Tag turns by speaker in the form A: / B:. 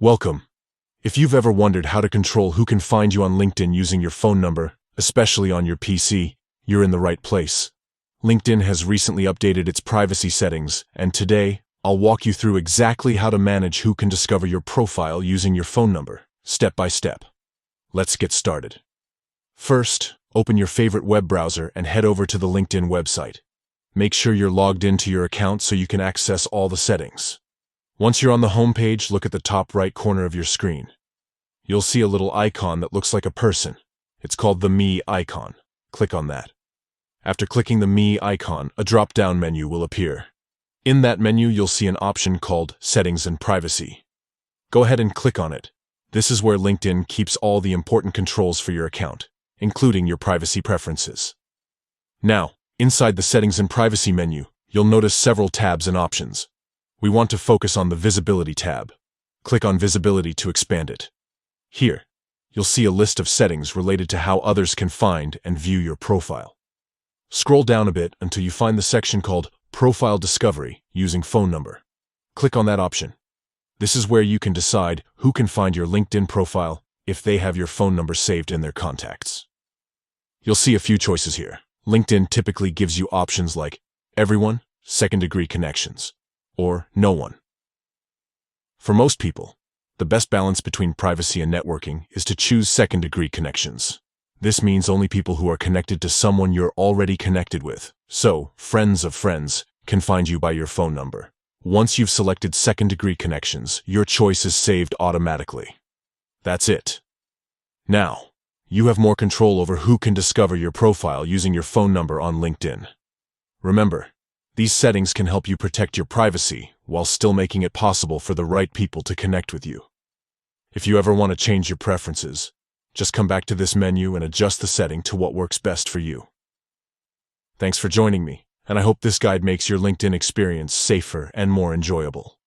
A: Welcome. If you've ever wondered how to control who can find you on LinkedIn using your phone number, especially on your PC, you're in the right place. LinkedIn has recently updated its privacy settings, and today, I'll walk you through exactly how to manage who can discover your profile using your phone number, step by step. Let's get started. First, open your favorite web browser and head over to the LinkedIn website. Make sure you're logged into your account so you can access all the settings. Once you're on the home page, look at the top right corner of your screen. You'll see a little icon that looks like a person. It's called the Me icon. Click on that. After clicking the Me icon, a drop-down menu will appear. In that menu, you'll see an option called Settings and Privacy. Go ahead and click on it. This is where LinkedIn keeps all the important controls for your account, including your privacy preferences. Now, inside the Settings and Privacy menu, you'll notice several tabs and options. We want to focus on the Visibility tab. Click on Visibility to expand it. Here, you'll see a list of settings related to how others can find and view your profile. Scroll down a bit until you find the section called Profile Discovery using phone number. Click on that option. This is where you can decide who can find your LinkedIn profile if they have your phone number saved in their contacts. You'll see a few choices here. LinkedIn typically gives you options like Everyone, Second-Degree Connections, or No One. For most people, the best balance between privacy and networking is to choose second-degree connections. This means only people who are connected to someone you're already connected with, so friends of friends, can find you by your phone number. Once you've selected second-degree connections, your choice is saved automatically. That's it. Now, you have more control over who can discover your profile using your phone number on LinkedIn. Remember, these settings can help you protect your privacy while still making it possible for the right people to connect with you. If you ever want to change your preferences, just come back to this menu and adjust the setting to what works best for you. Thanks for joining me, and I hope this guide makes your LinkedIn experience safer and more enjoyable.